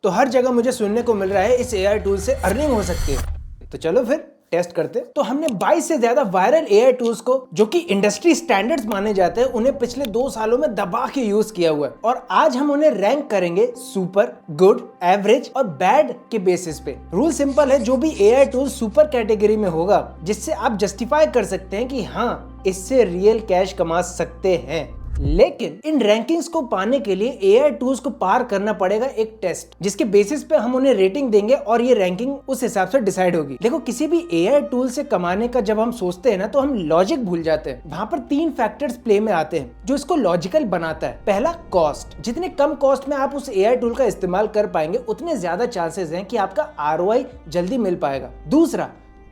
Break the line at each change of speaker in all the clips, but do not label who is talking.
तो हर जगह मुझे सुनने को मिल रहा है इस एआई टूल से अर्निंग हो सकती है, तो चलो फिर टेस्ट करते। तो हमने 22 से ज्यादा वायरल एआई टूल्स को जो कि इंडस्ट्री स्टैंडर्ड्स माने जाते हैं उन्हें पिछले 2 सालों में दबा के यूज किया हुआ है और आज हम उन्हें रैंक करेंगे सुपर, गुड, एवरेज और बैड के बेसिस पे। रूल सिंपल है, जो भी एआई टूल सुपर कैटेगरी में होगा जिससे आप जस्टिफाई कर सकते हैं कि हाँ इससे रियल कैश कमा सकते हैं। लेकिन इन रैंकिंग्स को पाने के लिए एआई टूल्स को पार करना पड़ेगा एक टेस्ट जिसके बेसिस पे हम उन्हें रेटिंग देंगे और ये रैंकिंग उस हिसाब से डिसाइड होगी। देखो, किसी भी एआई टूल से कमाने का जब हम सोचते हैं ना तो हम लॉजिक भूल जाते हैं। वहां पर 3 फैक्टर्स प्ले में आते हैं जो इसको लॉजिकल बनाता है। पहला, कॉस्ट। जितने कम कॉस्ट में आप उस एआई टूल का इस्तेमाल कर पाएंगे उतने ज्यादा चांसेस हैं कि आपका आरओआई जल्दी मिल पाएगा। दूसरा,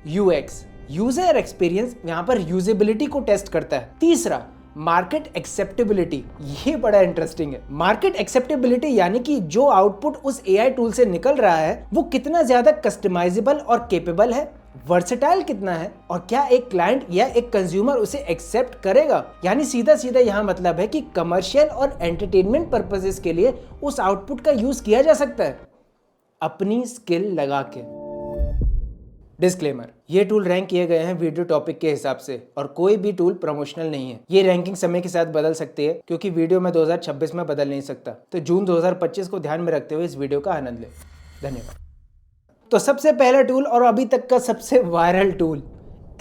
यूएक्स, यूजर एक्सपीरियंस, यहाँ पर यूजेबिलिटी को टेस्ट करता है। तीसरा, मार्केट एक्सेप्टेबिलिटी। ये बड़ा इंटरेस्टिंग है। मार्केट एक्सेप्टेबिलिटी यानी कि जो आउटपुट उस एआई टूल से निकल रहा है वो कितना ज्यादा कस्टमाइजेबल और केपेबल है, वर्सेटाइल कितना है और क्या एक क्लाइंट या एक कंज्यूमर उसे एक्सेप्ट करेगा। यानी सीधा सीधा यहाँ मतलब है कि कमर्शियल और एंटरटेनमेंट पर्पसेस के लिए उस आउटपुट का यूज किया जा सकता है अपनी स्किल लगा के। डिस्क्लेमर, ये टूल रैंक किए गए हैं वीडियो टॉपिक के हिसाब से और कोई भी टूल प्रमोशनल नहीं है। ये रैंकिंग समय के साथ बदल सकती है क्योंकि वीडियो में 2026 में बदल नहीं सकता, तो जून 2025 को ध्यान में रखते हुए इस वीडियो का आनंद लें। धन्यवाद। तो सबसे पहला टूल और अभी तक का सबसे वायरल टूल,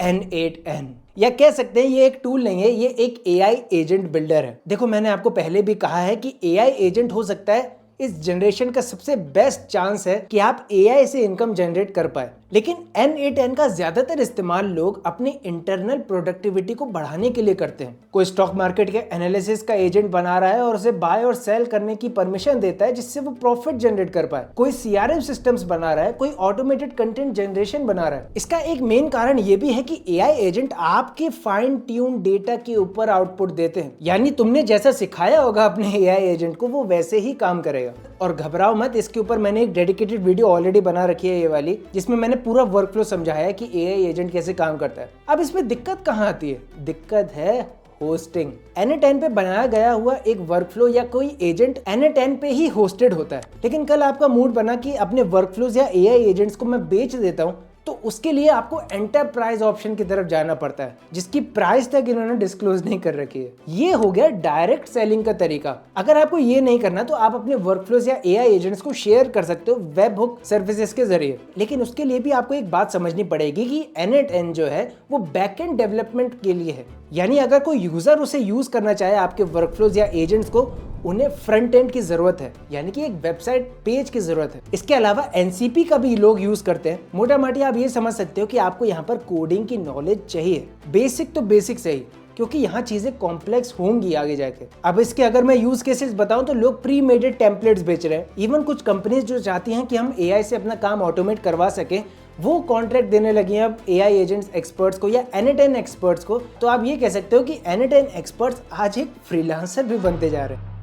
N8N, या कह सकते हैं ये एक टूल नहीं है, ये एक एआई एजेंट बिल्डर है। देखो, मैंने आपको पहले भी कहा है कि एआई एजेंट हो सकता है इस जनरेशन का सबसे बेस्ट चांस है कि आप एआई से इनकम जनरेट कर पाए। लेकिन N8N का ज्यादातर इस्तेमाल लोग अपनी इंटरनल प्रोडक्टिविटी को बढ़ाने के लिए करते हैं। कोई स्टॉक मार्केट के एनालिसिस का एजेंट बना रहा है और उसे बाय और सेल करने की परमिशन देता है जिससे वो प्रॉफिट जनरेट कर पाए। कोई सीआरएम सिस्टम्स बना रहा है, कोई ऑटोमेटेड कंटेंट जनरेशन बना रहा है। इसका एक मेन कारण ये भी है कि एआई एजेंट आपके फाइन ट्यून डेटा के ऊपर आउटपुट देते हैं। यानी तुमने जैसा सिखाया होगा अपने एआई एजेंट को वो वैसे ही काम करेगा। और घबराओ मत, इसके ऊपर मैंने एक डेडिकेटेड वीडियो ऑलरेडी बना रखी है, ये वाली, जिसमें मैंने पूरा वर्कफ्लो समझाया है कि एआई एजेंट कैसे काम करता है। अब इसमें दिक्कत कहाँ आती है? दिक्कत है होस्टिंग। N8N पे बनाया गया हुआ एक वर्कफ्लो या कोई एजेंट N8N पे ही होस्टेड होता है। लेकिन कल आपका मूड बना कि अपने वर्कफ्लोज या एआई एजेंट्स को मैं बेच देता हूँ, तो उसके लिए आपको एंटरप्राइज ऑप्शन की तरफ जाना पड़ता है जिसकी प्राइस तक इन्होंने डिस्क्लोज नहीं कर रखी है। ये हो गया डायरेक्ट सेलिंग का तरीका। अगर आपको ये नहीं करना तो आप अपने वर्कफ्लोज या एआई एजेंट्स को शेयर कर सकते हो वेब हुक सर्विसेज के जरिए। लेकिन उसके लिए भी आपको एक बात समझनी पड़ेगी कि N8N जो है वो बैकएंड डेवलपमेंट के लिए है। यानी अगर कोई यूजर उसे यूज करना चाहे आपके वर्कफ्लोज या एजेंट्स को, उन्हें फ्रंट एंड की जरूरत है, यानी कि एक वेबसाइट पेज की जरूरत है। इसके अलावा एनसीपी का भी लोग यूज करते हैं। मोटा मोटी आप ये समझ सकते हो कि आपको यहाँ पर कोडिंग की नॉलेज चाहिए, बेसिक तो बेसिक सही, क्योंकि यहाँ चीजें कॉम्प्लेक्स होंगी आगे जाके। अब इसके अगर मैं यूज केसेस बताऊं तो लोग प्री मेडेड टेम्पलेट्स बेच रहे हैं। इवन कुछ कंपनीज जो चाहती हैं कि हम एआई से अपना काम ऑटोमेट करवा सकें, वो कॉन्ट्रैक्ट देने लगी हैं अब एआई एजेंट्स एक्सपर्ट्स को या N8N एक्सपर्ट्स को। तो आप ये कह सकते हो कि N8N एक्सपर्ट्स आज एक फ्रीलांसर भी बनते जा रहे हैं।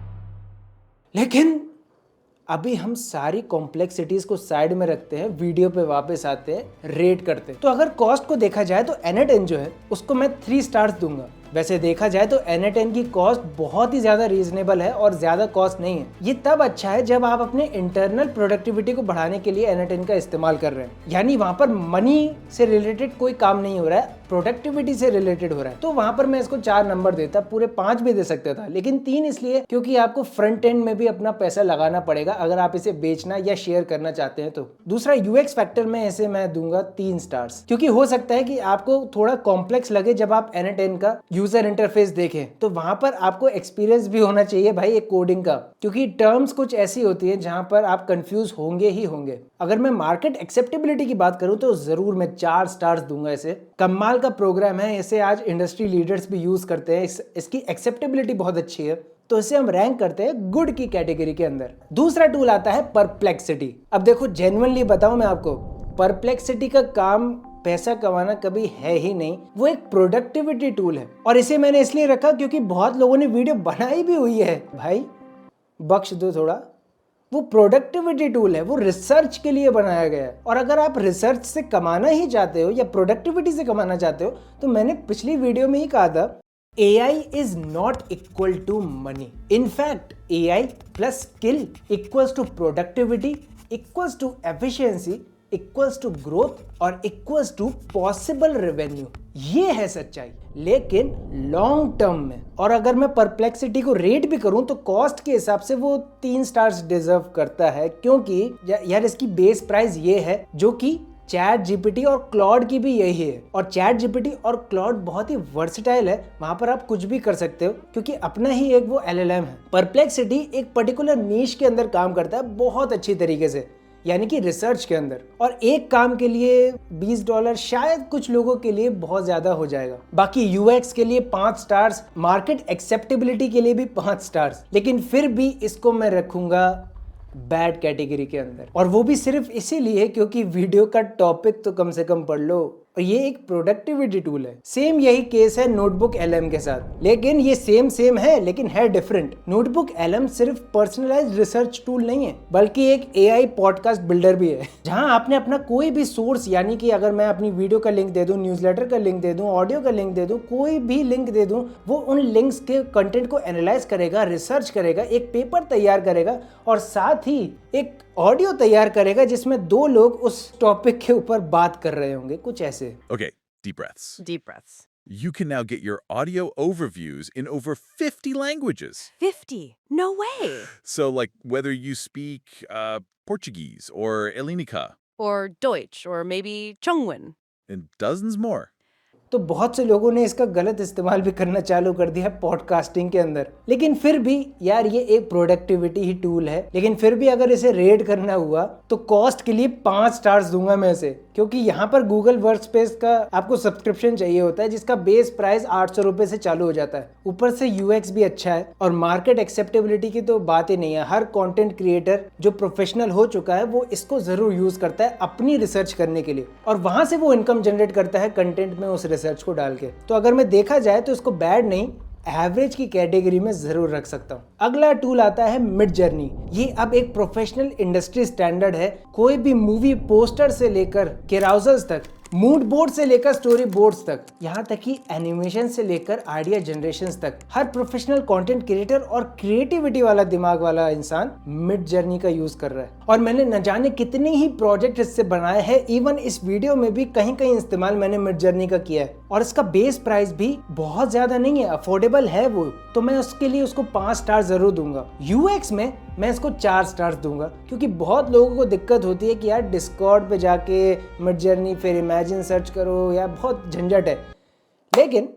लेकिन अभी हम सारी कॉम्प्लेक्सिटीज को साइड में रखते हैं, वीडियो पे वापस आते हैं, रेट करते हैं। तो अगर कॉस्ट को देखा जाए तो N8N जो है उसको मैं 3 स्टार्स दूंगा। वैसे देखा जाए तो N8N की कॉस्ट बहुत ही ज्यादा रीजनेबल है और ज्यादा कॉस्ट नहीं है। ये तब अच्छा है जब आप अपने इंटरनल प्रोडक्टिविटी को बढ़ाने के लिए N8N का इस्तेमाल कर रहे हैं। यानी वहां पर मनी से रिलेटेड कोई काम नहीं हो रहा है, प्रोडक्टिविटी से रिलेटेड हो रहा है। तो वहां पर मैं इसको 4 नंबर देता, पूरे 5 भी दे सकता था, लेकिन 3 इसलिए क्योंकि आपको फ्रंट एंड में भी अपना पैसा लगाना पड़ेगा अगर आप इसे बेचना या शेयर करना चाहते हैं तो। दूसरा, यूएक्स फैक्टर में ऐसे मैं दूंगा 3 स्टार्स, क्योंकि हो सकता है कि आपको थोड़ा कॉम्प्लेक्स लगे जब आप N8N का यूजर इंटरफेस देखें, तो वहां पर आपको एक्सपीरियंस भी होना चाहिए भाई एक कोडिंग का, क्योंकि टर्म्स कुछ ऐसी होती है जहां पर आप कंफ्यूज होंगे ही होंगे। अगर मैं मार्केट एक्सेप्टेबिलिटी की बात करूं तो जरूर मैं 4 स्टार्स दूंगा इसे। कमाल का प्रोग्राम है, इसे आज इंडस्ट्री लीडर्स भी यूज करते हैं, इसकी एक्सेप्टेबिलिटी बहुत अच्छी है, तो इसे हम रैंक करते हैं गुड की कैटेगरी के अंदर। दूसरा टूल आता है परप्लेक्सिटी। अब देखो, जेन्युइनली बताऊं मैं आपको, परप्लेक्सिटी का काम पैसा कमाना कभी है ही नहीं, वो एक प्रोडक्टिविटी टूल है। और इसे मैंने इसलिए रखा क्योंकि बहुत लोगों ने वीडियो बनाई भी हुई है। भाई बख्श दो थोड़ा, वो प्रोडक्टिविटी टूल है, वो रिसर्च के लिए बनाया गया है। और अगर आप रिसर्च से कमाना ही चाहते हो या प्रोडक्टिविटी से कमाना चाहते हो तो मैंने पिछली वीडियो में ही कहा था AI is not equal to money. In fact, AI plus skill equals to productivity, equals to efficiency, equals to growth और equals to possible revenue. ये है सच्चाई, लेकिन लॉन्ग टर्म में। और अगर मैं परप्लेक्सिटी को रेट भी करूं तो कॉस्ट के हिसाब से वो 3 स्टार्स डिजर्व करता है, क्योंकि यार इसकी बेस प्राइस ये है जो कि चैट जीपीटी और क्लॉड की भी यही है। और चैट जीपीटी और क्लॉड बहुत ही वर्सेटाइल है, वहां पर आप कुछ भी कर सकते हो क्योंकि अपना ही एक वो LLM है। परप्लेक्सिटी एक पर्टिकुलर नीश के अंदर काम करता है बहुत अच्छी तरीके से, यानी कि रिसर्च के अंदर, और एक काम के लिए $20 शायद कुछ लोगों के लिए बहुत ज्यादा हो जाएगा। बाकी यूएक्स के लिए 5 स्टार्स, मार्केट एक्सेप्टेबिलिटी के लिए भी 5 स्टार्स, लेकिन फिर भी इसको मैं रखूंगा बैड कैटेगरी के अंदर। और वो भी सिर्फ इसीलिए क्योंकि वीडियो का टॉपिक तो कम से कम पढ़ लो, और ये एक प्रोडक्टिविटी टूल है। सेम यही केस है नोटबुक LM के साथ, लेकिन ये सेम है लेकिन है डिफरेंट। नोटबुक LM सिर्फ पर्सनलाइज्ड रिसर्च टूल नहीं है, बल्कि एक AI पॉडकास्ट बिल्डर भी है, जहां आपने अपना कोई भी सोर्स, यानी कि अगर मैं अपनी वीडियो का लिंक दे दूं, न्यूज़लेटर का लिंक दे दूं, ऑडियो का लिंक दे दूं, कोई भी लिंक दे दूं, वो उन लिंक्स के कंटेंट को एनालाइज करेगा, रिसर्च करेगा, एक पेपर तैयार करेगा और साथ ही एक ऑडियो तैयार करेगा जिसमें 2 लोग उस टॉपिक के ऊपर बात कर रहे होंगे, कुछ ऐसे।
Okay, deep breaths.
Deep breaths.
You can now get your audio overviews in over 50 languages.
50? No way.
So, like, whether you speak Portuguese or Elinica
Or Deutsch, or maybe Zhongwen.
and dozens more.
तो बहुत से लोगों ने इसका गलत इस्तेमाल भी करना चालू कर दिया पॉडकास्टिंग के अंदर। लेकिन फिर भी यार ये एक प्रोडक्टिविटी ही टूल है, लेकिन फिर भी अगर इसे रेट करना हुआ तो कॉस्ट के लिए 5 स्टार्स दूंगा मैं इसे, क्योंकि यहाँ पर गूगल वर्कस्पेस का आपको सब्सक्रिप्शन चाहिए होता है जिसका बेस प्राइस 800 रुपए से चालू हो जाता है। ऊपर से यूएक्स भी अच्छा है और मार्केट एक्सेप्टेबिलिटी की तो बात ही नहीं है। हर कंटेंट क्रिएटर जो प्रोफेशनल हो चुका है वो इसको जरूर यूज करता है अपनी रिसर्च करने के लिए, और वहां से वो इनकम जनरेट करता है कंटेंट में उस रिसर्च को डाल के। तो अगर मैं देखा जाए तो इसको बैड नहीं, एवरेज की कैटेगरी में जरूर रख सकता हूँ। अगला टूल आता है मिडजर्नी। ये अब एक प्रोफेशनल इंडस्ट्री स्टैंडर्ड है। कोई भी मूवी पोस्टर से लेकर केराउजल्स तक, मूड बोर्ड से लेकर स्टोरी बोर्ड्स तक, यहाँ तक कि एनिमेशन से लेकर आइडिया जनरेशन तक, हर प्रोफेशनल कंटेंट क्रिएटर और क्रिएटिविटी वाला दिमाग वाला इंसान मिडजर्नी का यूज कर रहा है। और मैंने न जाने कितने ही प्रोजेक्ट इससे बनाए हैं। इवन इस वीडियो में भी कहीं कहीं इस्तेमाल मैंने मिडजर्नी का किया है, और इसका बेस प्राइस भी बहुत ज्यादा नहीं है, अफोर्डेबल है वो। तो मैं उसके लिए उसको 5 स्टार जरूर दूंगा। यूएक्स में मैं इसको 4 स्टार्स दूंगा, क्योंकि बहुत लोगों को दिक्कत होती है कि यार डिस्कॉर्ड पे जाके मिडजर्नी फिर इमेजिन सर्च करो, या बहुत झंझट है। लेकिन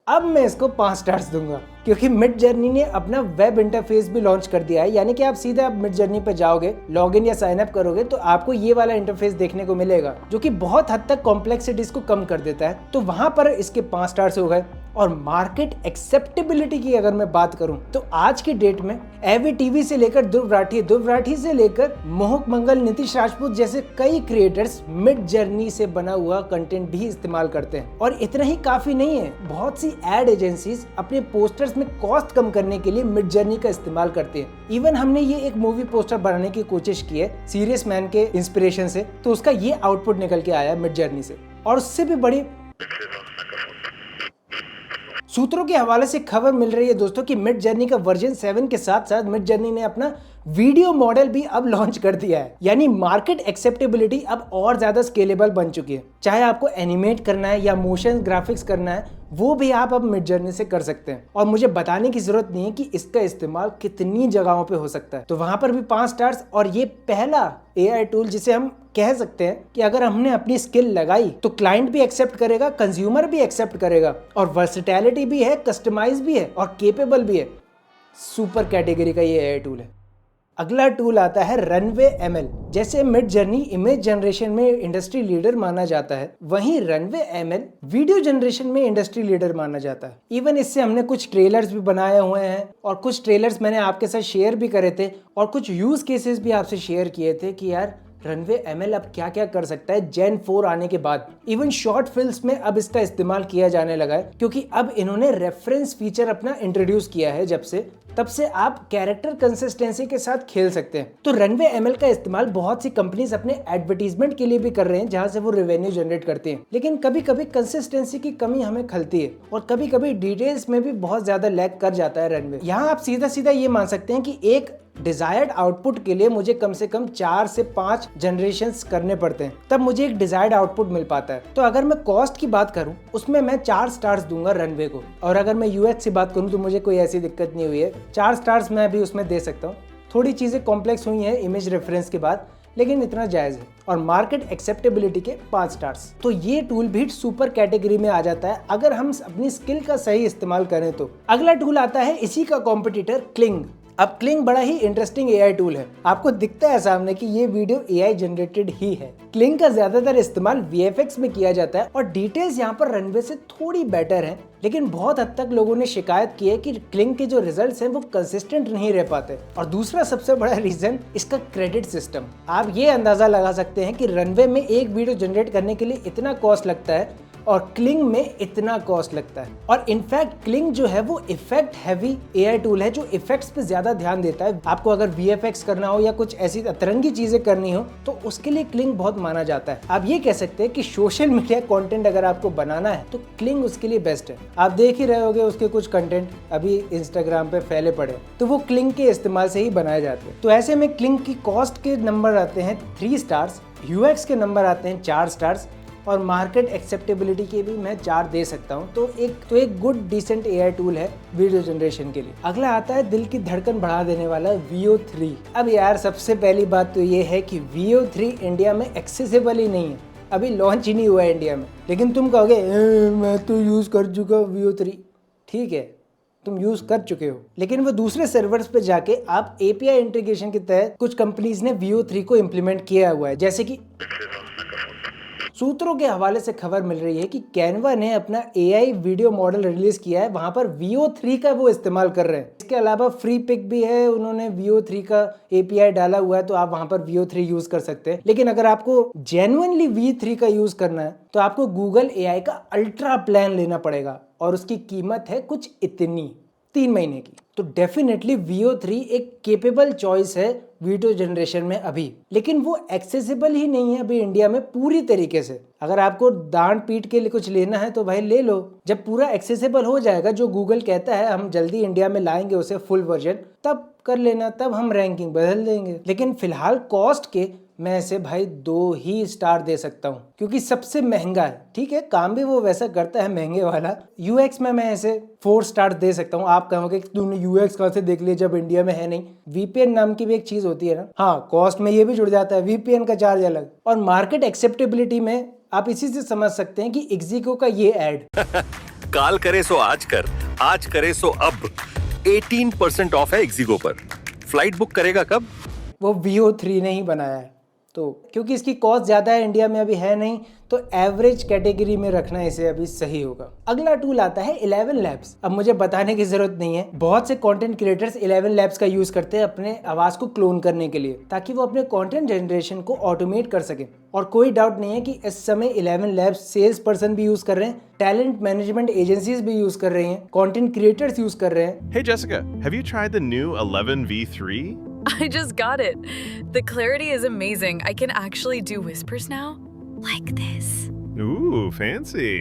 अब मैं इसको 5 स्टार्स दूंगा, क्योंकि मिडजर्नी ने अपना वेब इंटरफेस भी लॉन्च कर दिया है। यानी कि आप सीधा मिडजर्नी पे जाओगे, लॉगिन या साइन अप करोगे तो आपको ये वाला इंटरफेस देखने को मिलेगा, जो कि बहुत हद तक कॉम्प्लेक्सिटीज को कम कर देता है। तो वहां पर इसके 5 स्टार्स हो गए। और मार्केट एक्सेप्टेबिलिटी की अगर मैं बात करूं तो आज की डेट में एवी टीवी से लेकर ध्रुव राठी से लेकर मोहक मंगल, नीतीश राजपूत जैसे कई क्रिएटर्स मिडजर्नी से बना हुआ कंटेंट भी इस्तेमाल करते हैं। और इतना ही काफी नहीं है, बहुत सी एड एजेंसीज अपने पोस्टर्स में कॉस्ट कम करने के लिए मिडजर्नी का इस्तेमाल करते हैं। इवन हमने ये एक मूवी पोस्टर बनाने की कोशिश की है सीरियस मैन के इंस्पिरेशन से, तो उसका ये आउटपुट निकल के आया मिडजर्नी से। और उससे भी बड़ी सूत्रों के हवाले से खबर मिल रही है दोस्तों कि मिडजर्नी का वर्जन 7 के साथ साथ मिडजर्नी ने अपना वीडियो मॉडल भी अब लॉन्च कर दिया है। यानी मार्केट एक्सेप्टेबिलिटी अब और ज्यादा स्केलेबल बन चुकी है। चाहे आपको एनिमेट करना है या मोशन ग्राफिक्स करना है, वो भी आप अब मिडजर्नी से कर सकते हैं। और मुझे बताने की जरूरत नहीं है कि इसका इस्तेमाल कितनी जगहों पे हो सकता है। तो वहां पर भी 5 स्टार्स। और ये पहला AI टूल जिसे हम कह सकते हैं कि अगर हमने अपनी स्किल लगाई तो क्लाइंट भी एक्सेप्ट करेगा, कंज्यूमर भी एक्सेप्ट करेगा, और वर्सेटैलिटी भी है, कस्टमाइज भी है और केपेबल भी है। सुपर कैटेगरी का ये AI टूल है। अगला टूल आता है रनवे ML। जैसे मिडजर्नी इमेज जनरेशन में इंडस्ट्री लीडर माना जाता है, वहीं रनवे ML वीडियो जनरेशन में इंडस्ट्री लीडर माना जाता है। इवन इससे हमने कुछ ट्रेलर्स भी बनाए हुए हैं, और कुछ ट्रेलर्स मैंने आपके साथ शेयर भी करे थे, और कुछ यूज केसेस भी आपसे शेयर किए थे कि यार रनवे ML अब क्या क्या कर सकता है Gen 4 आने के बाद। इवन शॉर्ट फिल्म्स में अब इसका इस्तेमाल किया जाने लगा है, क्योंकि अब इन्होंने रेफरेंस फीचर अपना इंट्रोड्यूस किया है। तब से आप कैरेक्टर कंसिस्टेंसी के साथ खेल सकते हैं। तो रनवे ML का इस्तेमाल बहुत सी कंपनीज अपने एडवर्टीजमेंट के लिए भी कर रहे हैं, जहां से वो रेवेन्यू जनरेट करते हैं। लेकिन कभी कभी कंसिस्टेंसी की कमी हमें खलती है और कभी कभी डिटेल्स में भी बहुत ज्यादा लैग कर जाता है रनवे। यहाँ आप सीधा सीधा ये मान सकते हैं कि एक डिजायर्ड आउटपुट के लिए मुझे कम से कम 4 से 5 जनरेशंस करने पड़ते हैं, तब मुझे एक डिजायर्ड आउटपुट मिल पाता है। तो अगर मैं कॉस्ट की बात करूं, उसमें मैं 4 स्टार्स दूंगा रनवे को। और अगर मैं UX की बात करूं तो मुझे कोई ऐसी दिक्कत नहीं हुई है, 4 स्टार्स मैं भी उसमें दे सकता हूं। थोड़ी चीजें कॉम्प्लेक्स हुई हैं इमेज रेफरेंस के बाद, लेकिन इतना जायज है। और मार्केट एक्सेप्टेबिलिटी के 5 स्टार्स। तो ये टूल भी सुपर कैटेगरी में आ जाता है अगर हम अपनी स्किल का सही इस्तेमाल करें तो। अगला टूल आता है इसी का कॉम्पिटिटर क्लिंग। अब क्लिंग बड़ा ही इंटरेस्टिंग AI टूल है। आपको दिखता है सामने कि ये वीडियो AI जनरेटेड ही है। क्लिंग का ज्यादातर इस्तेमाल VFX में किया जाता है और डिटेल्स यहाँ पर रनवे से थोड़ी बेटर हैं, लेकिन बहुत हद तक लोगों ने शिकायत की है कि क्लिंग के जो रिजल्ट्स हैं वो कंसिस्टेंट नहीं रह पाते। और दूसरा सबसे बड़ा रीजन इसका क्रेडिट सिस्टम। आप ये अंदाजा लगा सकते हैं कि रनवे में एक वीडियो जनरेट करने के लिए इतना कॉस्ट लगता है और क्लिंग में इतना कॉस्ट लगता है। और इनफैक्ट क्लिंग जो है वो इफेक्ट हैवी AI टूल है, जो इफेक्ट्स पे ज्यादा ध्यान देता है। आपको अगर VFX करना हो या कुछ ऐसी अतरंगी चीजें करनी हो तो उसके लिए क्लिंग बहुत माना जाता है। आप ये कह सकते हैं कि सोशल मीडिया कंटेंट अगर आपको बनाना है तो क्लिंग उसके लिए बेस्ट है। आप देख ही रहे होगे उसके कुछ कंटेंट अभी इंस्टाग्राम पे फैले पड़े, तो वो क्लिंग के इस्तेमाल से ही बनाए जाते हैं। तो ऐसे में क्लिंग की कॉस्ट के नंबर आते हैं 3 स्टार्स, UX के नंबर आते हैं 4 स्टार्स और मार्केट एक्सेप्टेबिलिटी के भी मैं 4 दे सकता हूँ। तो एक गुड डिसेंट AI टूल है वीडियो जनरेशन के लिए। अगला आता है दिल की धड़कन बढ़ा देने वाला Veo 3। अब यार सबसे पहली बात तो ये है कि Veo 3 इंडिया में एक्सेसिबल ही नहीं है, अभी लॉन्च ही नहीं हुआ है इंडिया में। लेकिन तुम कहोगे मैं तो यूज कर चुका Veo 3। ठीक है, तुम यूज कर चुके हो, लेकिन वो दूसरे सर्वर्स पे जाके आप API इंटीग्रेशन के तहत कुछ कंपनीज ने Veo 3 को इम्प्लीमेंट किया हुआ है। जैसे कि सूत्रों के हवाले से खबर मिल रही है कि कैनवा ने अपना AI वीडियो मॉडल रिलीज किया है, वहां पर Veo 3 का वो इस्तेमाल कर रहे हैं। इसके अलावा फ्री पिक भी है, उन्होंने Veo 3 का API डाला हुआ है, तो आप वहां पर Veo 3 यूज कर सकते हैं। लेकिन अगर आपको जेन्युइनली Veo 3 का यूज करना है तो आपको गूगल AI का अल्ट्रा प्लान लेना पड़ेगा और उसकी कीमत है कुछ इतनी 3 महीने की। तो डेफिनेटली Veo 3 एक केपेबल चॉइस है वीडियो जनरेशन में अभी, लेकिन वो एक्सेसिबल ही नहीं है अभी इंडिया में पूरी तरीके से। अगर आपको दांत पीट के लिए कुछ लेना है तो भाई ले लो, जब पूरा एक्सेसिबल हो जाएगा, जो गूगल कहता है हम जल्दी इंडिया में लाएंगे उसे फुल वर्जन, तब कर लेना, तब हम रैंकिंग बदल देंगे। लेकिन फिलहाल कॉस्ट के मैं इसे भाई 2 ही स्टार दे सकता हूँ, क्योंकि सबसे महंगा है। ठीक है, काम भी वो वैसा करता है महंगे वाला। UX में मैं इसे 4 स्टार दे सकता हूँ। आप कहोगे कि तूने UX कहाँ से देख लिया जब इंडिया में है नहीं। VPN नाम की भी एक चीज होती है ना। हाँ, कॉस्ट में ये भी जुड़ जाता है, VPN का चार्ज अलग। और मार्केट एक्सेप्टेबिलिटी में आप इसी से समझ सकते हैं कि Ixigo का ये एड
काल करे सो आज करे सो अब 18% ऑफ है Ixigo पर। फ्लाइट बुक करेगा कब?
वो Veo 3 ने ही बनाया है। तो क्योंकि इसकी कॉस्ट ज़्यादा है, इंडिया में अभी है नहीं, तो एवरेज कैटेगरी में रखना इसे अभी सही होगा। अगला टूल आता है 11 Labs। अब मुझे बताने की जरूरत नहीं है, बहुत से कंटेंट क्रिएटर्स 11 Labs का यूज करते हैं अपने आवाज को क्लोन करने के लिए, ताकि वो अपने कंटेंट जनरेशन को ऑटोमेट कर सके। और कोई डाउट नहीं है कि इस समय 11 Labs सेल्स पर्सन भी यूज कर रहे हैं, टैलेंट मैनेजमेंट एजेंसीज भी यूज कर रही हैं, कंटेंट क्रिएटर्स यूज कर रहे हैं।
Hey Jessica, have you tried the new 11v3?
I just got it. The clarity is amazing. I can actually do whispers now. Like this.
Ooh, fancy.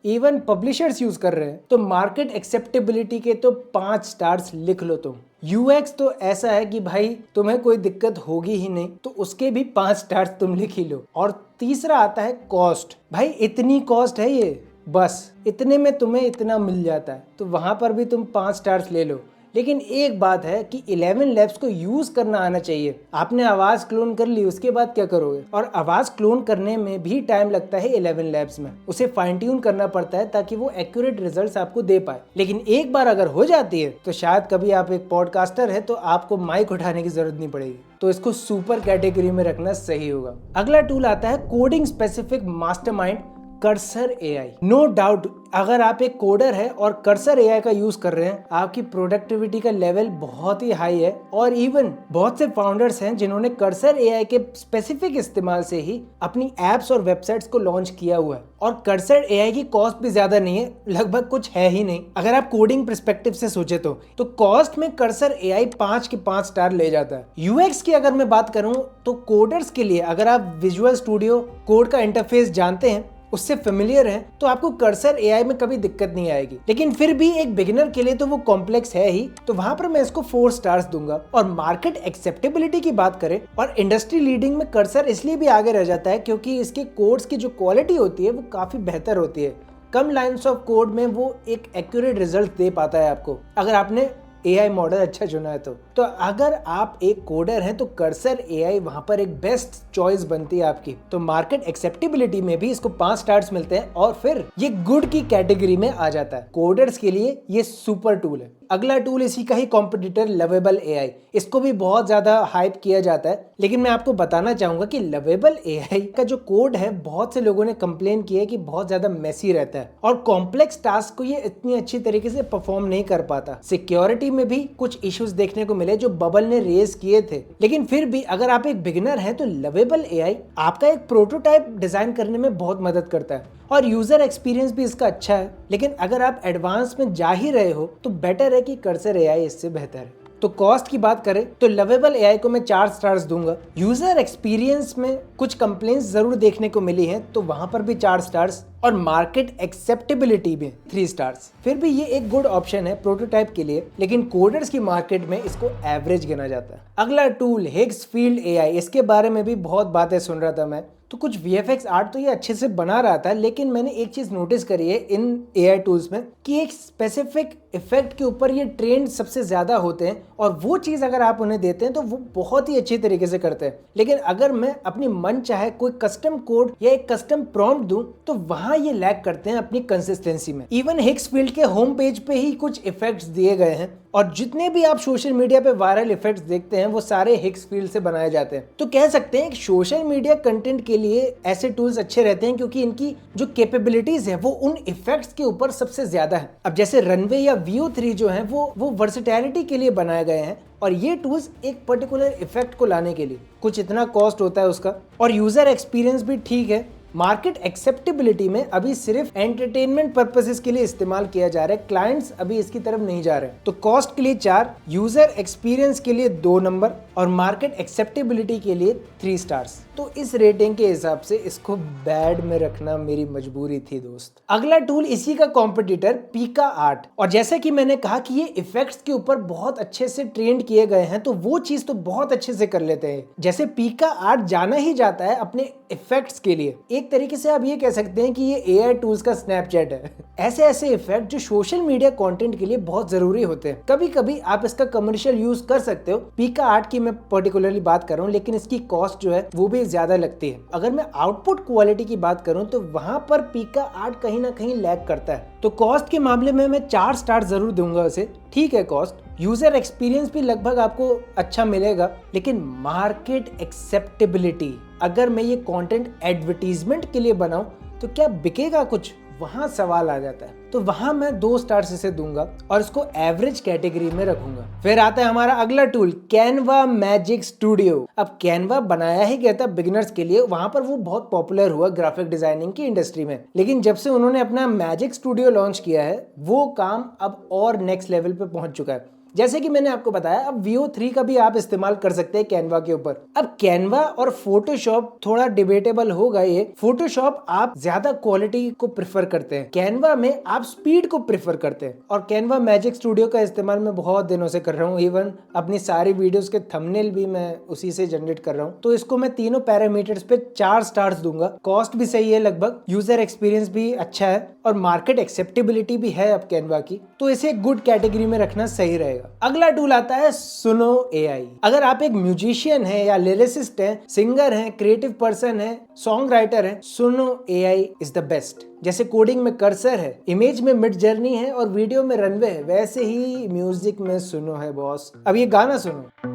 Even publishers use कर रहे हैं। तो market acceptability के तो 5 stars लिख लो तुम। UX तो ऐसा है कि भाई तुम्हें कोई दिक्कत होगी ही नहीं, तो उसके भी 5 स्टार्स तुम लिख ही लो। और तीसरा आता है कॉस्ट। भाई इतनी कॉस्ट है ये, बस इतने में तुम्हें इतना मिल जाता है, तो वहां पर भी तुम 5 स्टार्स ले लो। लेकिन एक बात है कि 11 Labs को यूज करना आना चाहिए। आपने आवाज क्लोन कर ली, उसके बाद क्या करोगे? और आवाज क्लोन करने में भी टाइम लगता है 11 Labs में, उसे फाइन ट्यून करना पड़ता है ताकि वो एक्यूरेट रिजल्ट्स आपको दे पाए। लेकिन एक बार अगर हो जाती है तो शायद कभी आप एक पॉडकास्टर है तो आपको माइक उठाने की जरूरत नहीं पड़ेगी, तो इसको सुपर कैटेगरी में रखना सही होगा। अगला टूल आता है coding specific mastermind cursor AI. No doubt अगर आप एक कोडर है और कर्सर एआई का यूज कर रहे हैं, आपकी प्रोडक्टिविटी का लेवल बहुत ही हाई है। और इवन बहुत से फाउंडर्स हैं जिन्होंने कर्सर एआई के स्पेसिफिक इस्तेमाल से ही अपनी एप्स और वेबसाइट्स को लॉन्च किया हुआ है। और कर्सर एआई की कॉस्ट भी ज्यादा नहीं है, लगभग कुछ है ही नहीं अगर आप कोडिंग पर्सपेक्टिव से सोचे तो कॉस्ट में कर्सर एआई 5 के 5 स्टार ले जाता है। यूएक्स की अगर मैं बात करूं तो कोडर्स के लिए अगर आप विजुअल स्टूडियो कोड का इंटरफेस जानते हैं, उससे फेमिलियर है, तो आपको कर्सर एआई में कभी दिक्कत नहीं आएगी। लेकिन फिर भी एक बिगिनर के लिए तो वो कॉम्प्लेक्स है ही, तो वहां पर मैं इसको 4 स्टार्स दूंगा। और मार्केट एक्सेप्टेबिलिटी की बात करें और इंडस्ट्री लीडिंग में कर्सर इसलिए भी आगे रह जाता है क्योंकि इसके कोड्स की जो क्वालिटी होती है वो काफी बेहतर होती है। कम लाइन्स ऑफ कोड में वो एक एक्यूरेट रिजल्ट दे पाता है आपको, अगर आपने एआई मॉडल अच्छा चुना है तो अगर आप एक कोडर हैं तो कर्सर एआई वहां पर एक बेस्ट चॉइस बनती है आपकी। तो मार्केट एक्सेप्टेबिलिटी में भी इसको 5 स्टार्स मिलते हैं और फिर ये गुड की कैटेगरी में आ जाता है। कोडर्स के लिए ये सुपर टूल है। अगला टूल इसी का ही कॉम्पिटिटर लवेबल एआई। इसको भी बहुत ज्यादा हाइप किया जाता है, लेकिन मैं आपको बताना चाहूंगा कि लवेबल एआई का जो कोड है, बहुत से लोगों ने कंप्लेन किया है कि बहुत ज्यादा मेसी रहता है और कॉम्प्लेक्स टास्क को ये इतनी अच्छी तरीके से परफॉर्म नहीं कर पाता। सिक्योरिटी में भी कुछ इश्यूज देखने को मिले जो बबल ने रेज किए थे। लेकिन फिर भी अगर आप एक बिगिनर हैं तो लवेबल एआई आपका एक प्रोटोटाइप डिजाइन करने में बहुत मदद करता है और यूजर एक्सपीरियंस भी इसका अच्छा है। लेकिन अगर आप एडवांस में जा ही रहे हो तो बेटर है कि कर्सर एआई इससे बेहतर है। तो कॉस्ट की बात करें तो लवेबल एआई को मैं 4 स्टार्स दूंगा। यूजर एक्सपीरियंस में कुछ कंप्लेंट्स जरूर देखने को मिली हैं, तो वहां पर भी 4 स्टार्स और मार्केट एक्सेप्टेबिलिटी में 3 स्टार्स। फिर भी ये एक गुड ऑप्शन है प्रोटोटाइप के लिए, लेकिन कोडर्स की मार्केट में इसको एवरेज गिना जाता है। अगला टूल हिग्स फील्ड एआई। इसके बारे में भी बहुत बातें सुन रहा था मैं, तो कुछ VFX आर्ट तो ये अच्छे से बना रहा था, लेकिन मैंने एक चीज नोटिस करी है इन AI टूल्स में कि एक स्पेसिफिक इफेक्ट के ऊपर ये ट्रेंड सबसे ज्यादा होते हैं और वो चीज अगर आप उन्हें देते हैं तो वो बहुत ही अच्छी तरीके से करते हैं। लेकिन अगर मैं अपनी मन चाहे कोई कस्टम कोड या एक कस्टम प्रॉम्प्ट दूं तो वहां ये लैग करते हैं अपनी कंसिस्टेंसी में। इवन हिग्स फील्ड के होम पेज पे ही कुछ इफेक्ट्स दिए गए हैं और जितने भी आप सोशल मीडिया पे वायरल इफेक्ट्स देखते हैं वो सारे हिग्स फील्ड से बनाए जाते हैं। तो कह सकते हैं कि सोशल मीडिया कंटेंट के लिए ऐसे टूल्स अच्छे रहते हैं क्योंकि इनकी जो कैपेबिलिटीज है वो उन इफेक्ट्स के ऊपर सबसे ज्यादा है। अब जैसे रनवे या VO3 जो है वो वर्सेटैलिटी के लिए बनाए गए हैं और ये टूल्स एक पर्टिकुलर इफेक्ट को लाने के लिए कुछ इतना कॉस्ट होता है उसका, और यूजर एक्सपीरियंस भी ठीक है। मार्केट एक्सेप्टेबिलिटी में अभी सिर्फ एंटरटेनमेंट पर्पसेस के लिए इस्तेमाल किया जा रहा है, क्लाइंट्स अभी इसकी तरफ नहीं जा रहे। तो कॉस्ट के लिए 4, यूजर एक्सपीरियंस के लिए 2 नंबर और मार्केट एक्सेप्टेबिलिटी के लिए 3 स्टार्स। तो इस रेटिंग के हिसाब से इसको बैड में रखना मेरी मजबूरी थी दोस्त। अगला टूल इसी का कॉम्पिटिटर पीका आर्ट। और जैसे कि मैंने कहा कि ये इफेक्ट्स के ऊपर बहुत अच्छे से ट्रेंड किए गए हैं, तो वो चीज तो बहुत अच्छे से कर लेते हैं। जैसे पीका आर्ट जाना ही जाता है अपने इफेक्ट्स के लिए। एक तरीके से आप ये कह सकते हैं कि ये AI टूल्स का स्नैपचैट है। ऐसे ऐसे इफेक्ट जो सोशल मीडिया कंटेंट के लिए बहुत जरूरी होते हैं। कभी कभी आप इसका कमर्शियल यूज कर सकते हो। पीका आर्ट की मैं पर्टिकुलरली बात कर रहा हूँ, लेकिन इसकी कॉस्ट जो है वो भी ज्यादा लगती है। अगर मैं आउटपुट क्वालिटी की बात करूं तो वहां पर पीका आर्ट कहीं ना कहीं लैग करता है। तो कॉस्ट के मामले में मैं 4 स्टार जरूर दूंगा उसे। ठीक है कॉस्ट, यूजर एक्सपीरियंस भी लगभग आपको अच्छा मिलेगा, लेकिन मार्केट एक्सेप्टेबिलिटी, अगर मैं ये कंटेंट एडवर्टीजमेंट के लिए बनाऊं तो क्या बिकेगा कुछ, वहां सवाल आ जाता है। तो वहां मैं 2 स्टार्स इसे दूंगा और इसको एवरेज कैटेगरी में रखूंगा। फिर आता है हमारा अगला टूल कैनवा मैजिक स्टूडियो। अब कैनवा बनाया ही गया था बिगिनर्स के लिए, वहां पर वो बहुत पॉपुलर हुआ ग्राफिक डिजाइनिंग की इंडस्ट्री में। लेकिन जब से उन्होंने अपना मैजिक स्टूडियो लॉन्च किया है वो काम अब और नेक्स्ट लेवल पे पहुंच चुका है। जैसे कि मैंने आपको बताया, अब VO3 का भी आप इस्तेमाल कर सकते हैं कैनवा के ऊपर। अब कैनवा और फोटोशॉप थोड़ा डिबेटेबल होगा। ये फोटोशॉप आप ज्यादा क्वालिटी को प्रेफर करते हैं, कैनवा में आप स्पीड को प्रेफर करते हैं। और कैनवा मैजिक स्टूडियो का इस्तेमाल मैं बहुत दिनों से कर रहा हूँ। इवन अपनी सारी वीडियोस के थंबनेल भी मैं उसी से जनरेट कर रहा हूँ। तो इसको मैं तीनों पैरामीटर्स पे 4 स्टार्स दूंगा। कॉस्ट भी सही है लगभग, यूजर एक्सपीरियंस भी अच्छा है और मार्केट एक्सेप्टेबिलिटी भी है अब कैनवा की, तो इसे गुड कैटेगरी में रखना सही रहेगा। रहेगा। अगला टूल आता है सुनो AI। अगर आप एक म्यूजिशियन हैं या लिरिसिस्ट हैं, सिंगर हैं, क्रिएटिव पर्सन हैं, सॉन्ग राइटर हैं, सुनो AI इज द बेस्ट। जैसे कोडिंग में कर्सर है, इमेज में मिड जर्नी है और वीडियो में रनवे है, वैसे ही म्यूजिक में सुनो है बॉस। अब ये गाना सुनो।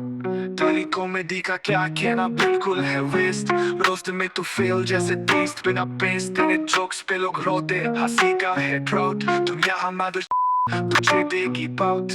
तेरी कॉमेडी का क्या कहना बिल्कुल है वेस्ट, रोस्ट में तू फेल जैसे टेस्ट बिना पेस्ट, तेरे जोक्स पे लोग रोते हंसी का है क्राउड, दुनिया हमारे तुझे देगी पाउट।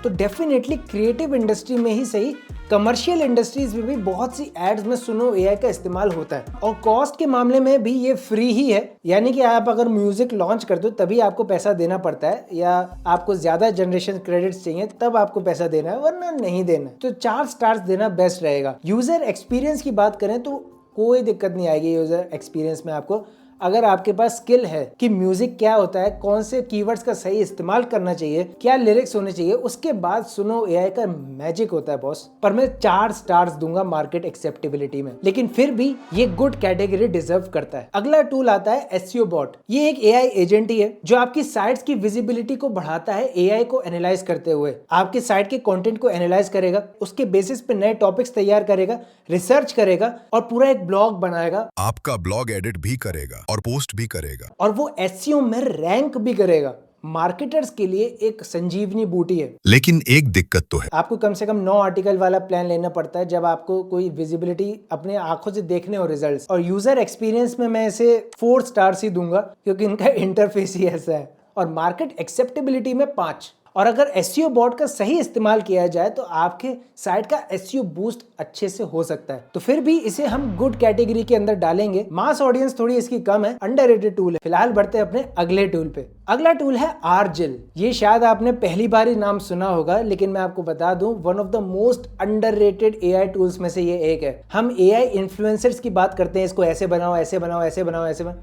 तो डेफिनेटली क्रिएटिव इंडस्ट्री में ही सही, कमर्शियल इंडस्ट्रीज में भी बहुत सी एड्स में सुनो AI का इस्तेमाल होता है। और कॉस्ट के मामले में भी ये फ्री ही है, यानी कि आप अगर म्यूजिक लॉन्च करते हो तभी आपको पैसा देना पड़ता है, या आपको ज्यादा जनरेशन क्रेडिट्स चाहिए तब आपको पैसा देना है, वरना नहीं देना। तो 4 स्टार्स देना बेस्ट रहेगा। यूजर एक्सपीरियंस की बात करें तो कोई दिक्कत नहीं आएगी यूजर एक्सपीरियंस में आपको, अगर आपके पास स्किल है कि म्यूजिक क्या होता है, कौन से कीवर्ड्स का सही इस्तेमाल करना चाहिए, क्या लिरिक्स होने चाहिए, उसके बाद सुनो AI का मैजिक होता है बॉस। पर मैं 4 स्टार्स दूंगा मार्केट एक्सेप्टेबिलिटी में, लेकिन फिर भी ये गुड कैटेगरी डिजर्व करता है। अगला टूल आता है SEO बॉट। ये एक AI एजेंट ही है जो आपकी साइट्स की विजिबिलिटी को बढ़ाता है AI को एनालाइज करते हुए। आपके साइट के कंटेंट को एनालाइज करेगा, उसके बेसिस पे नए टॉपिक्स तैयार करेगा, रिसर्च करेगा और पूरा एक ब्लॉग बनाएगा।
आपका ब्लॉग एडिट भी करेगा और पोस्ट भी करेगा,
और वो SEO में रैंक भी करेगा। मार्केटर्स के लिए एक संजीवनी बूटी है।
लेकिन एक दिक्कत तो है,
आपको कम से कम 9 आर्टिकल वाला प्लान लेना पड़ता है जब आपको कोई विजिबिलिटी अपने आंखों से देखने हो रिजल्ट्स। और यूजर एक्सपीरियंस में मैं इसे 4 स्टार्स ही दूंगा क्योंकि इनका इंटरफेस ही ऐसा है। और मार्केट एक्सेप्टेबिलिटी में 5। और अगर SEO बॉट का सही इस्तेमाल किया जाए तो आपके साइट का SEO बूस्ट अच्छे से हो सकता है। तो फिर भी इसे हम गुड कैटेगरी के अंदर डालेंगे। मास ऑडियंस थोड़ी इसकी कम है, अंडररेटेड टूल है। फिलहाल बढ़ते हैं अपने अगले टूल पे। अगला टूल है Argil। ये शायद आपने पहली बार ही नाम सुना होगा, लेकिन मैं आपको बता दूं one of the most underrated AI tools में से ये एक है। हम AI इन्फ्लुएंसर्स की बात करते हैं, इसको ऐसे बनाओ, ऐसे बनाओ, ऐसे बनाओ, ऐसे बनाओ।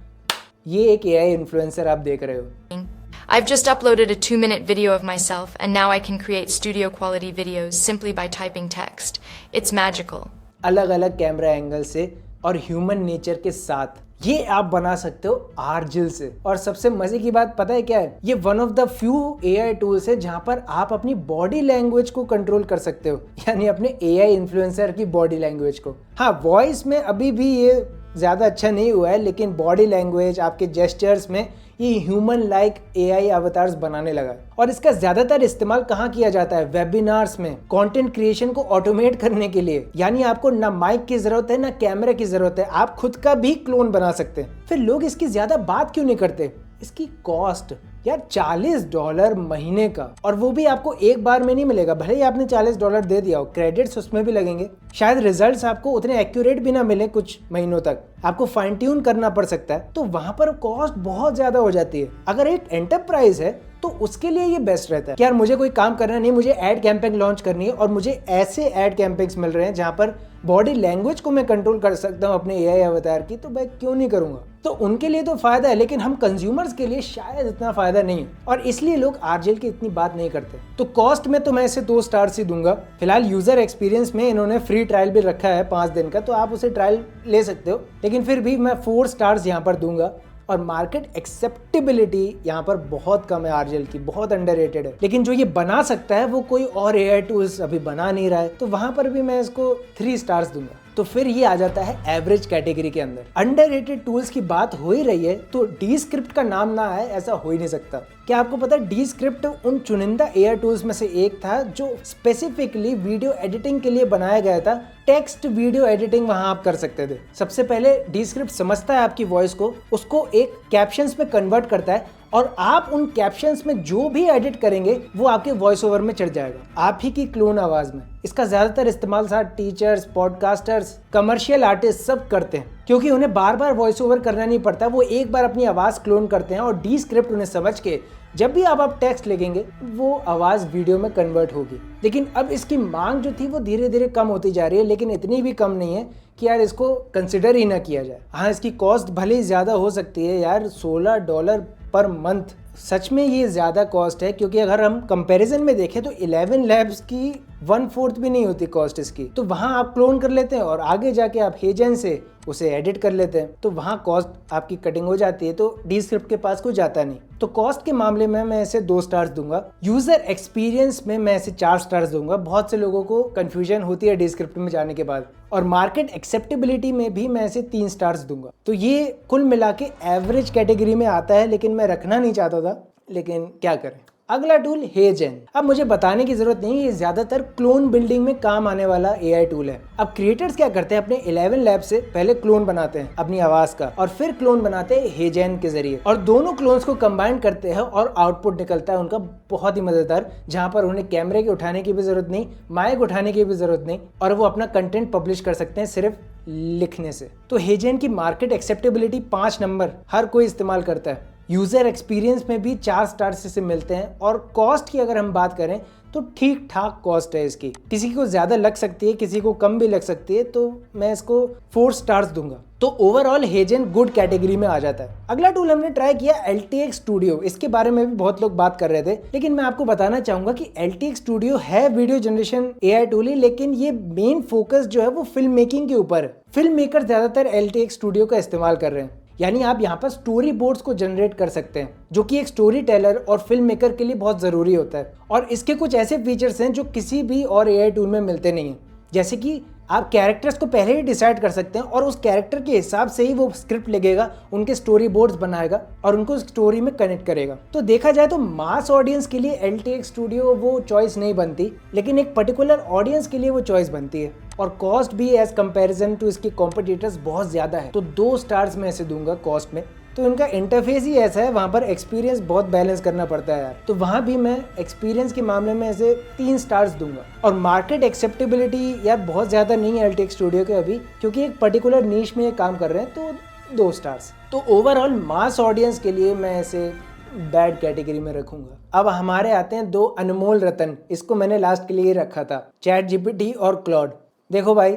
ये एक AI इन्फ्लुएंसर आप देख रहे हो।
I've just uploaded a 2-minute video of myself, and now I can create studio quality videos simply by typing text. It's magical.
अलग अलग कैमरा एंगल से और ह्यूमन नेचर के साथ ये आप बना सकते हो Argil से। और सबसे मजे की बात पता है क्या है? ये one of the few AI tools है जहां पर आप अपनी बॉडी लैंग्वेज को कंट्रोल कर सकते हो, यानी अपने AI इन्फ्लुएंसर की बॉडी लैंग्वेज को। हाँ, वॉइस में अभी भी ये ज्यादा अच्छा नहीं हुआ है, लेकिन बॉडी लैंग्वेज, आपके जेस्चर्स में ये ह्यूमन लाइक AI अवतार्स बनाने लगा है। और इसका ज्यादातर इस्तेमाल कहाँ किया जाता है? वेबिनार्स में, कंटेंट क्रिएशन को ऑटोमेट करने के लिए। यानी आपको ना माइक की जरूरत है ना कैमरे की जरूरत है, आप खुद का भी क्लोन बना सकते हैं। फिर लोग इसकी ज्यादा बात क्यों नहीं करते? इसकी कॉस्ट यार $40 महीने का, और वो भी आपको एक बार में नहीं मिलेगा। भले ही आपने $40 दे दिया हो, क्रेडिट्स उसमें भी लगेंगे। शायद रिजल्ट्स आपको उतने एक्यूरेट भी ना मिले, कुछ महीनों तक आपको फाइन ट्यून करना पड़ सकता है। तो वहां पर कॉस्ट बहुत ज्यादा हो जाती है। अगर एक एंटरप्राइज है तो उसके लिए ये बेस्ट रहता है कि यार मुझे कोई काम करना नहीं, मुझे एड कैंपेन लॉन्च करनी है और मुझे ऐसे एड कैंपेन्स मिल रहे हैं जहां पर बॉडी लैंग्वेज को मैं कंट्रोल कर सकता हूं अपने AI अवतार की, तो मैं क्यों नहीं करूंगा? तो उनके लिए तो फायदा है, लेकिन हम कंज्यूमर्स के लिए शायद इतना फायदा नहीं है, और इसलिए लोग Argil की इतनी बात नहीं करते। तो कॉस्ट में तो मैं इसे 2 स्टार्स ही दूंगा। फिलहाल यूजर एक्सपीरियंस में इन्होंने फ्री ट्रायल भी रखा है 5 दिन का, तो आप उसे ट्रायल ले सकते हो, लेकिन फिर भी मैं 4 स्टार्स यहाँ पर दूंगा। और मार्केट एक्सेप्टेबिलिटी यहाँ पर बहुत कम है Argil की, बहुत अंडररेटेड है। लेकिन जो ये बना सकता है वो कोई और AI टूल्स अभी बना नहीं रहा है, तो वहां पर भी मैं इसको 3 स्टार्स दूंगा। तो फिर ये आ जाता है एवरेज कैटेगरी के अंदर। अंडररेटेड टूल्स की बात हो ही रही है तो Descript का नाम ना आए ऐसा हो ही नहीं सकता। क्या आपको पता है Descript उन चुनिंदा AI टूल्स में से एक था जो स्पेसिफिकली वीडियो एडिटिंग के लिए बनाया गया था। टेक्स्ट वीडियो एडिटिंग वहां आप कर सकते थे। सबसे पहले Descript समझता है आपकी वॉइस को, उसको एक कैप्शंस में कन्वर्ट करता है, और आप उन कैप्शंस में जो भी एडिट करेंगे वो आपके वॉइस ओवर में चढ़ जाएगा, आप ही की क्लोन आवाज में। इसका ज्यादातर इस्तेमाल टीचर्स, पॉडकास्टर्स, कमर्शियल आर्टिस्ट सब करते हैं, क्योंकि उन्हें बार बार वॉइस ओवर करना नहीं पड़ता। वो एक बार अपनी आवाज क्लोन करते हैं और Descript उन्हें समझ के जब भी आप टेक्स्ट लिखेंगे वो आवाज वीडियो में कन्वर्ट होगी। लेकिन अब इसकी मांग जो थी वो धीरे धीरे कम होती जा रही है, लेकिन इतनी भी कम नहीं है कि यार इसको कंसिडर ही ना किया जाए। हाँ, इसकी कॉस्ट भले ही ज्यादा हो सकती है यार, $16 पर मंथ सच में ये ज़्यादा कॉस्ट है, क्योंकि अगर हम कंपैरिजन में देखें तो 11 लैब्स की 1/4 भी नहीं होती कॉस्ट इसकी। तो वहाँ आप क्लोन कर लेते हैं और आगे जाके आप हेजन से उसे एडिट कर लेते हैं, तो वहाँ कॉस्ट आपकी कटिंग हो जाती है। तो Descript के पास कोई जाता नहीं। तो कॉस्ट के मामले में मैं इसे 2 स्टार्स दूंगा। यूजर एक्सपीरियंस में मैं इसे 4 स्टार्स दूंगा। बहुत से लोगों को कंफ्यूजन होती है Descript में जाने के बाद। और मार्केट एक्सेप्टेबिलिटी में भी मैं इसे 3 स्टार्स दूंगा। तो ये कुल मिला के एवरेज कैटेगरी में आता है, लेकिन मैं रखना नहीं चाहता था, लेकिन क्या करें। अगला टूल हेजन। अब मुझे बताने की जरूरत नहीं, ये ज्यादातर क्लोन बिल्डिंग में काम आने वाला AI टूल है। अब क्रिएटर्स क्या करते हैं, अपने 11 लैब से पहले क्लोन बनाते हैं अपनी आवाज का, और फिर क्लोन बनाते हैं हेजन के जरिए, और दोनों क्लोन्स को कंबाइन करते हैं और आउटपुट निकलता है उनका बहुत ही मजेदार, जहां पर उन्हें कैमरे के उठाने की भी जरूरत नहीं, माइक उठाने की भी जरूरत नहीं, और वो अपना कंटेंट पब्लिश कर सकते हैं सिर्फ लिखने से। तो हेजन की मार्केट एक्सेप्टेबिलिटी 5 नंबर, हर कोई इस्तेमाल करता है। यूजर एक्सपीरियंस में भी 4 स्टार्स इसे मिलते हैं। और कॉस्ट की अगर हम बात करें तो ठीक ठाक कॉस्ट है इसकी। किसी को ज्यादा लग सकती है, किसी को कम भी लग सकती है, तो मैं इसको 4 स्टार्स दूंगा। तो ओवरऑल हेजन गुड कैटेगरी में आ जाता है। अगला टूल हमने ट्राई किया LTX स्टूडियो। इसके बारे में भी बहुत लोग बात कर रहे थे, लेकिन मैं आपको बताना चाहूंगा कि LTX स्टूडियो है वीडियो जनरेशन AI टूल ही, लेकिन ये मेन फोकस जो है वो फिल्म मेकिंग के ऊपर है। फिल्म मेकर ज्यादातर LTX स्टूडियो का इस्तेमाल कर रहे हैं। यानी आप यहाँ पर स्टोरी बोर्ड्स को जनरेट कर सकते हैं, जो कि एक स्टोरी टेलर और फिल्म मेकर के लिए बहुत ज़रूरी होता है। और इसके कुछ ऐसे फीचर्स हैं जो किसी भी और AI टूल में मिलते नहीं हैं, जैसे कि आप कैरेक्टर्स को पहले ही डिसाइड कर सकते हैं और उस कैरेक्टर के हिसाब से ही वो स्क्रिप्ट लिखेगा, उनके स्टोरी बोर्ड्स बनाएगा और उनको स्टोरी में कनेक्ट करेगा। तो देखा जाए तो मास ऑडियंस के लिए LTX स्टूडियो वो चॉइस नहीं बनती, लेकिन एक पर्टिकुलर ऑडियंस के लिए वो चॉइस बनती है। और कॉस्ट भी एज कंपैरिजन टू इसके कॉम्पिटिटर्स बहुत ज़्यादा है, तो 2 स्टार्स में ऐसे दूंगा कॉस्ट में। तो इनका इंटरफेस ही ऐसा है, वहाँ पर एक्सपीरियंस बहुत बैलेंस करना पड़ता है यार, तो वहाँ भी मैं एक्सपीरियंस के मामले में ऐसे 3 स्टार्स दूंगा। और मार्केट एक्सेप्टेबिलिटी यार बहुत ज़्यादा नहीं है LTX स्टूडियो के अभी, क्योंकि एक पर्टिकुलर नीश में ये काम कर रहे हैं, तो 2 स्टार्स। तो ओवरऑल मास ऑडियंस के लिए मैं ऐसे बैड कैटेगरी में रखूंगा। अब हमारे आते हैं 2 अनमोल रतन। इसको मैंने लास्ट के लिए रखा था, ChatGPT और क्लॉड। देखो भाई,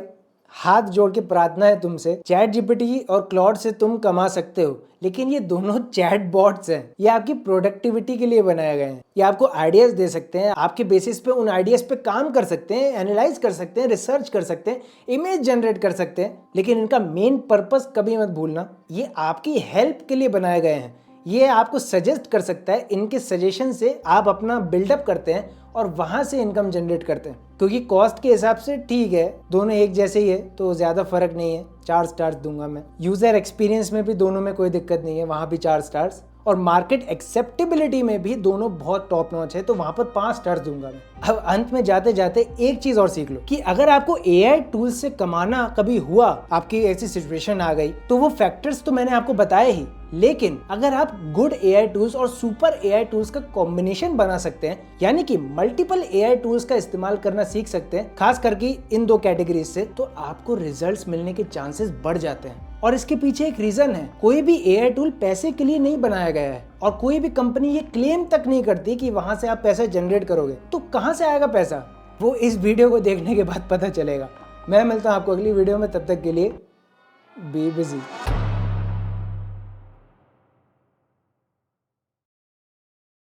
हाथ जोड़ के प्रार्थना है तुमसे, ChatGPT और क्लॉड से तुम कमा सकते हो, लेकिन ये दोनों चैट बॉट्स हैं। ये आपकी प्रोडक्टिविटी के लिए बनाए गए हैं। ये आपको आइडियाज दे सकते हैं, आपके बेसिस पे उन आइडियाज पे काम कर सकते हैं, एनालाइज कर सकते हैं, रिसर्च कर सकते हैं, इमेज जनरेट कर सकते हैं, लेकिन इनका मेन पर्पस कभी मत भूलना, ये आपकी हेल्प के लिए बनाए गए हैं। ये आपको सजेस्ट कर सकता है, इनके सजेशन से आप अपना बिल्डअप करते हैं और वहां से इनकम जनरेट करते हैं। क्योंकि कॉस्ट के हिसाब से ठीक है, दोनों एक जैसे ही है, तो ज़्यादा फर्क नहीं है। 4 स्टार्स दूंगा मैं। यूजर एक्सपीरियंस में भी दोनों में कोई दिक्कत नहीं है, वहाँ भी 4 स्टार्स। और मार्केट एक्सेप्टेबिलिटी में भी दोनों बहुत टॉप नॉच है, तो वहाँ पर 5 स्टार्स दूंगा मैं। अब अंत में जाते जाते एक चीज़ और सीख लो कि अगर आपको AI टूल से कमाना कभी हुआ, आपकी ऐसी सिचुएशन आ गई, तो वो फैक्टर्स तो मैंने आपको बताए ही, लेकिन अगर आप गुड AI टूल्स और सुपर AI टूल्स का कॉम्बिनेशन बना सकते हैं, यानी कि मल्टीपल AI टूल्स का इस्तेमाल करना सीख सकते हैं, खास करके इन 2 कैटेगरीज से, तो आपको रिजल्ट्स मिलने के चांसेस बढ़ जाते हैं। और इसके पीछे एक रीजन है, कोई भी AI टूल पैसे के लिए नहीं बनाया गया है, और कोई भी कंपनी ये क्लेम तक नहीं करती कि वहां से आप पैसा जनरेट करोगे। तो कहां से आएगा पैसा, वो इस वीडियो को देखने के बाद पता चलेगा। मैं मिलता हूं आपको अगली वीडियो में, तब तक के लिए बी बिजी।